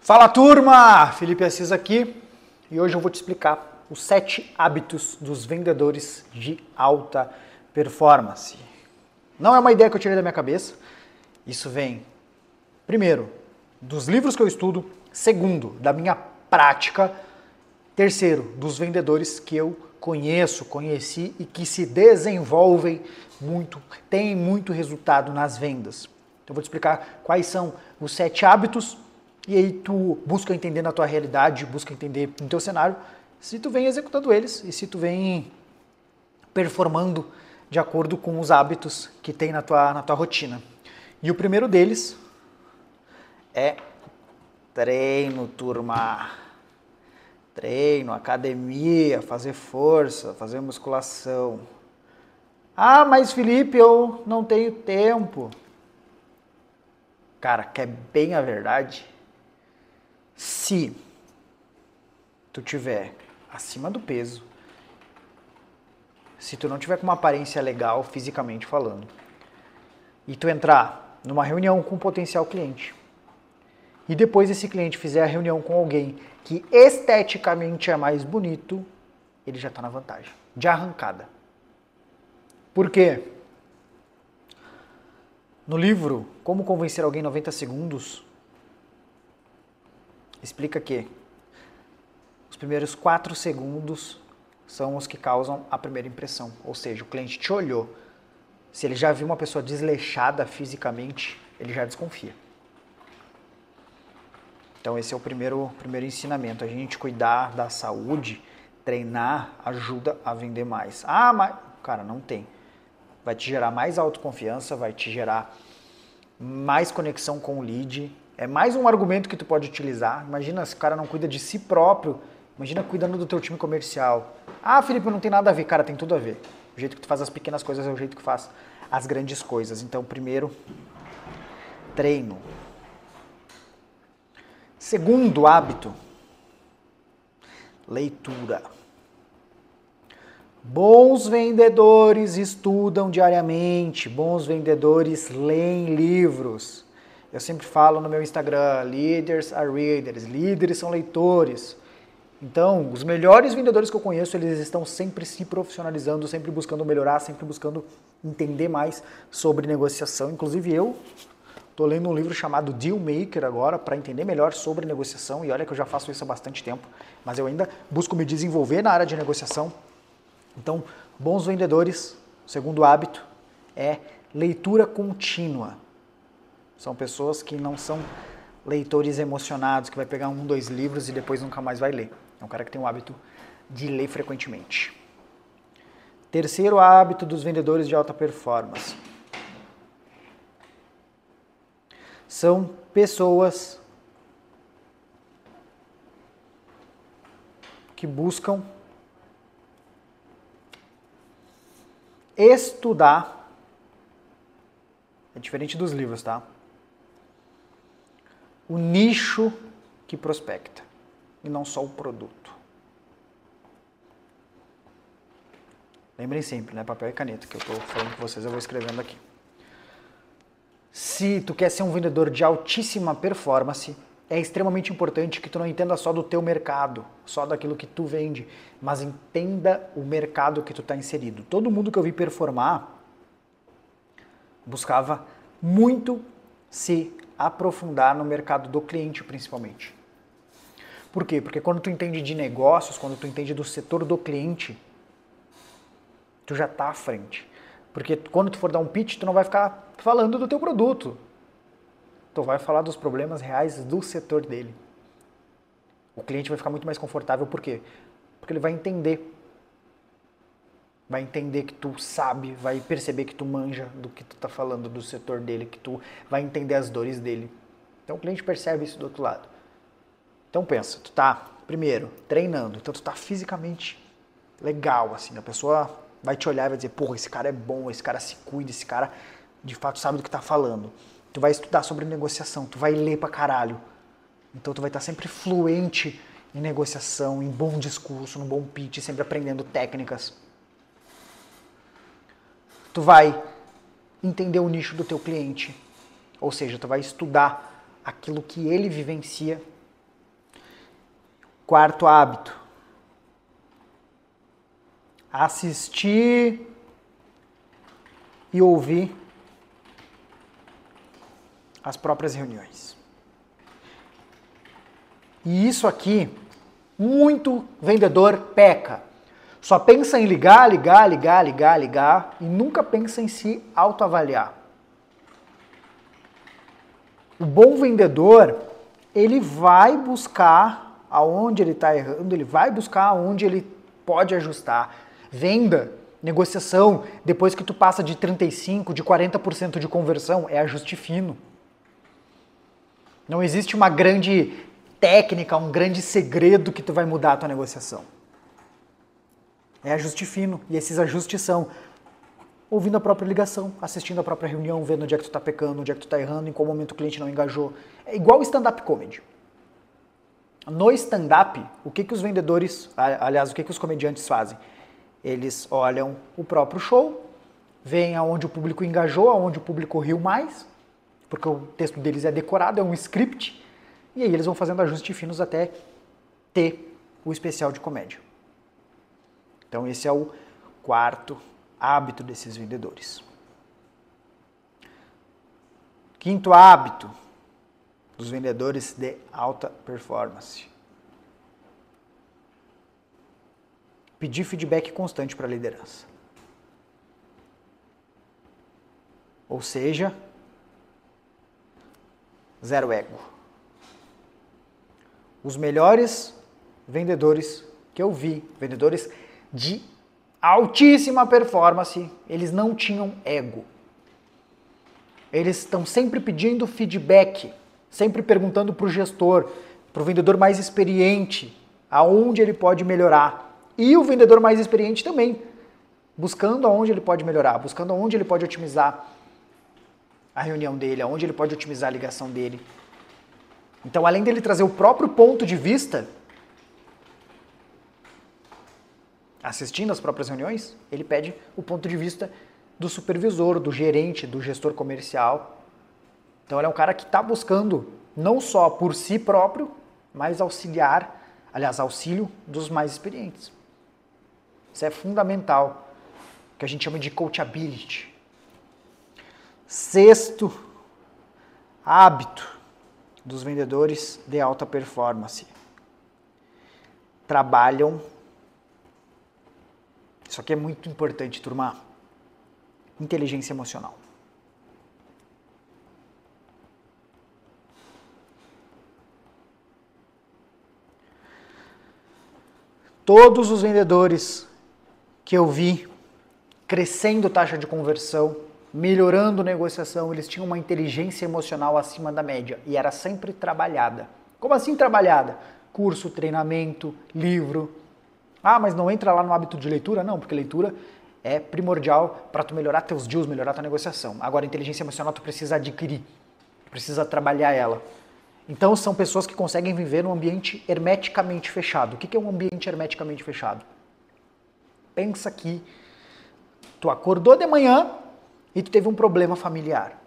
Fala turma, Felipe Assis aqui e hoje eu vou te explicar os 7 hábitos dos vendedores de alta performance. Não é uma ideia que eu tirei da minha cabeça, isso vem, primeiro, dos livros que eu estudo, segundo, da minha prática, terceiro, dos vendedores que eu conheci e que se desenvolvem muito, têm muito resultado nas vendas. Então eu vou te explicar quais são os 7 hábitos. E aí tu busca entender na tua realidade, busca entender no teu cenário, se tu vem executando eles e se tu vem performando de acordo com os hábitos que tem na tua rotina. E o primeiro deles é treino, turma. Treino, academia, fazer força, fazer musculação. Ah, mas Felipe, eu não tenho tempo. Cara, quer bem a verdade? Se tu tiver acima do peso, se tu não tiver com uma aparência legal, fisicamente falando, e tu entrar numa reunião com um potencial cliente, e depois esse cliente fizer a reunião com alguém que esteticamente é mais bonito, ele já está na vantagem, de arrancada. Por quê? No livro Como Convencer Alguém em 90 Segundos, explica que os primeiros 4 segundos são os que causam a primeira impressão. Ou seja, o cliente te olhou. Se ele já viu uma pessoa desleixada fisicamente, ele já desconfia. Então esse é o primeiro ensinamento. A gente cuidar da saúde, treinar, ajuda a vender mais. Ah, mas... Cara, não tem. Vai te gerar mais autoconfiança, vai te gerar mais conexão com o lead. É mais um argumento que tu pode utilizar. Imagina se o cara não cuida de si próprio, imagina cuidando do teu time comercial. Ah, Felipe, não tem nada a ver. Cara, tem tudo a ver. O jeito que tu faz as pequenas coisas é o jeito que faz as grandes coisas. Então, primeiro, treino. Segundo hábito, leitura. Bons vendedores estudam diariamente, bons vendedores leem livros. Eu sempre falo no meu Instagram, leaders are readers, líderes são leitores. Então, os melhores vendedores que eu conheço, eles estão sempre se profissionalizando, sempre buscando melhorar, sempre buscando entender mais sobre negociação. Inclusive eu estou lendo um livro chamado Deal Maker agora, para entender melhor sobre negociação, e olha que eu já faço isso há bastante tempo, mas eu ainda busco me desenvolver na área de negociação. Então, bons vendedores, o segundo hábito é leitura contínua. São pessoas que não são leitores emocionados, que vai pegar 1, 2 livros e depois nunca mais vai ler. É um cara que tem o hábito de ler frequentemente. Terceiro hábito dos vendedores de alta performance. São pessoas que buscam estudar. É diferente dos livros, tá? O nicho que prospecta e não só o produto. Lembrem sempre, né? Papel e caneta, que eu estou falando com vocês, eu vou escrevendo aqui. Se tu quer ser um vendedor de altíssima performance, é extremamente importante que tu não entenda só do teu mercado, só daquilo que tu vende, mas entenda o mercado que tu está inserido. Todo mundo que eu vi performar buscava muito se aprofundar no mercado do cliente, principalmente. Por quê? Porque quando tu entende de negócios, quando tu entende do setor do cliente, tu já tá à frente. Porque quando tu for dar um pitch, tu não vai ficar falando do teu produto. Tu vai falar dos problemas reais do setor dele. O cliente vai ficar muito mais confortável, por quê? Porque ele vai entender. Vai entender que tu sabe, vai perceber que tu manja do que tu tá falando do setor dele, que tu vai entender as dores dele. Então o cliente percebe isso do outro lado. Então pensa, tu tá, primeiro, treinando, então tu tá fisicamente legal, assim, a pessoa vai te olhar e vai dizer, porra, esse cara é bom, esse cara se cuida, esse cara de fato sabe do que tá falando. Tu vai estudar sobre negociação, tu vai ler pra caralho. Então tu vai estar sempre fluente em negociação, em bom discurso, num bom pitch, sempre aprendendo técnicas. Tu vai entender o nicho do teu cliente, ou seja, tu vai estudar aquilo que ele vivencia Quarto hábito. Assistir e ouvir as próprias reuniões. E isso aqui, muito vendedor peca. Só pensa em ligar e nunca pensa em se autoavaliar. O bom vendedor, ele vai buscar aonde ele está errando, ele vai buscar aonde ele pode ajustar. Venda, negociação, depois que tu passa de 35%, de 40% de conversão, é ajuste fino. Não existe uma grande técnica, um grande segredo que tu vai mudar a tua negociação. É ajuste fino. E esses ajustes são ouvindo a própria ligação, assistindo a própria reunião, vendo onde é que tu tá pecando, onde é que tu tá errando, em qual momento o cliente não engajou. É igual stand-up comedy. No stand-up, o que os vendedores, aliás, o que os comediantes fazem? Eles olham o próprio show, veem aonde o público engajou, aonde o público riu mais, porque o texto deles é decorado, é um script, e aí eles vão fazendo ajustes finos até ter o especial de comédia. Então esse é o quarto hábito desses vendedores. Quinto hábito dos vendedores de alta performance. Pedir feedback constante para a liderança. Ou seja, zero ego. Os melhores vendedores que eu vi, vendedores de altíssima performance, eles não tinham ego. Eles estão sempre pedindo feedback, sempre perguntando para o gestor, para o vendedor mais experiente, aonde ele pode melhorar. E o vendedor mais experiente também, buscando aonde ele pode melhorar, buscando aonde ele pode otimizar a reunião dele, aonde ele pode otimizar a ligação dele. Então, além dele trazer o próprio ponto de vista, assistindo às próprias reuniões, ele pede o ponto de vista do supervisor, do gerente, do gestor comercial. Então ele é um cara que está buscando não só por si próprio, mas auxílio dos mais experientes. Isso é fundamental, que a gente chama de coachability. Sexto hábito dos vendedores de alta performance. Trabalham. Isso aqui é muito importante, turma. Inteligência emocional. Todos os vendedores que eu vi crescendo taxa de conversão, melhorando negociação, eles tinham uma inteligência emocional acima da média e era sempre trabalhada. Como assim trabalhada? Curso, treinamento, livro. Ah, mas não entra lá no hábito de leitura? Não, porque leitura é primordial para tu melhorar teus deals, melhorar tua negociação. Agora, inteligência emocional tu precisa adquirir, precisa trabalhar ela. Então, são pessoas que conseguem viver num ambiente hermeticamente fechado. O que é um ambiente hermeticamente fechado? Pensa que tu acordou de manhã e tu teve um problema familiar.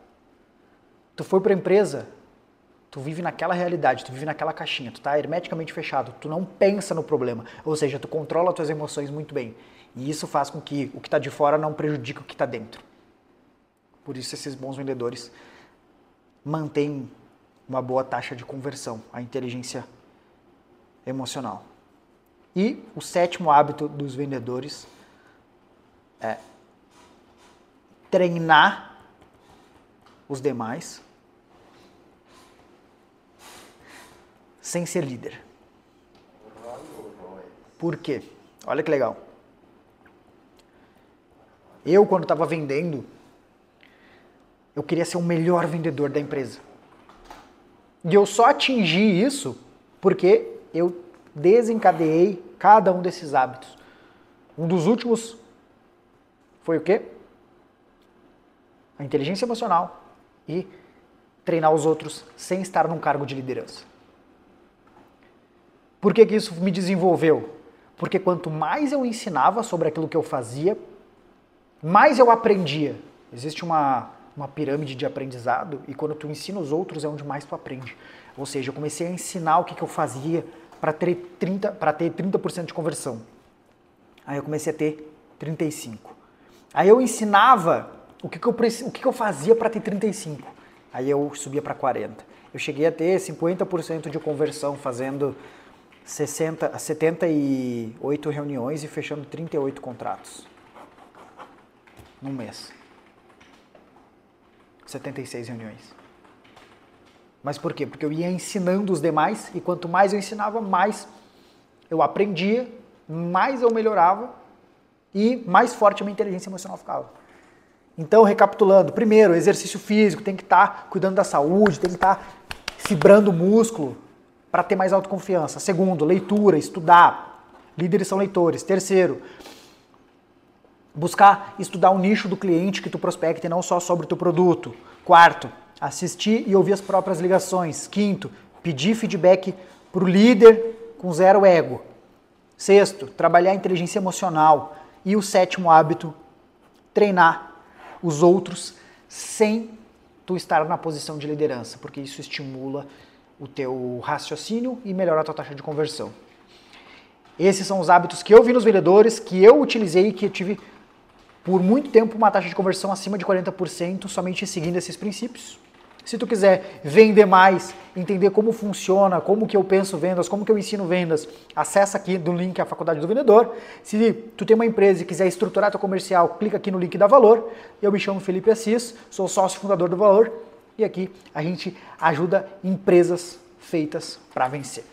Tu foi para a empresa, tu vive naquela realidade, tu vive naquela caixinha, tu está hermeticamente fechado, tu não pensa no problema, ou seja, tu controla as tuas emoções muito bem. E isso faz com que o que está de fora não prejudique o que está dentro. Por isso esses bons vendedores mantêm uma boa taxa de conversão, a inteligência emocional. E o sétimo hábito dos vendedores é treinar os demais sem ser líder. Por quê? Olha que legal. Eu, quando estava vendendo, eu queria ser o melhor vendedor da empresa. E eu só atingi isso porque eu desencadeei cada um desses hábitos. Um dos últimos foi o quê? A inteligência emocional e treinar os outros sem estar num cargo de liderança. Por que isso me desenvolveu? Porque quanto mais eu ensinava sobre aquilo que eu fazia, mais eu aprendia. Existe uma pirâmide de aprendizado e quando tu ensina os outros é onde mais tu aprende. Ou seja, eu comecei a ensinar o que eu fazia para ter 30% de conversão. Aí eu comecei a ter 35%. Aí eu ensinava o que eu fazia para ter 35%. Aí eu subia para 40%. Eu cheguei a ter 50% de conversão fazendo 78 reuniões e fechando 38 contratos num mês. 76 reuniões. Mas por quê? Porque eu ia ensinando os demais e quanto mais eu ensinava, mais eu aprendia, mais eu melhorava e mais forte a minha inteligência emocional ficava. Então, recapitulando, primeiro, exercício físico, tem que estar cuidando da saúde, tem que estar fibrando o músculo para ter mais autoconfiança. Segundo, leitura, estudar. Líderes são leitores. Terceiro, buscar estudar o nicho do cliente que tu prospecta e não só sobre o teu produto. Quarto, assistir e ouvir as próprias ligações. Quinto, pedir feedback para o líder com zero ego. Sexto, trabalhar a inteligência emocional. E o sétimo hábito, treinar os outros sem tu estar na posição de liderança, porque isso estimula o teu raciocínio e melhora a tua taxa de conversão. Esses são os hábitos que eu vi nos vendedores, que eu utilizei e que eu tive por muito tempo uma taxa de conversão acima de 40% somente seguindo esses princípios. Se tu quiser vender mais, entender como funciona, como que eu penso vendas, como que eu ensino vendas, acessa aqui do link a Faculdade do Vendedor. Se tu tem uma empresa e quiser estruturar teu comercial, clica aqui no link da Valor. Eu me chamo Felipe Assis, sou sócio fundador do Valor e aqui a gente ajuda empresas feitas para vencer.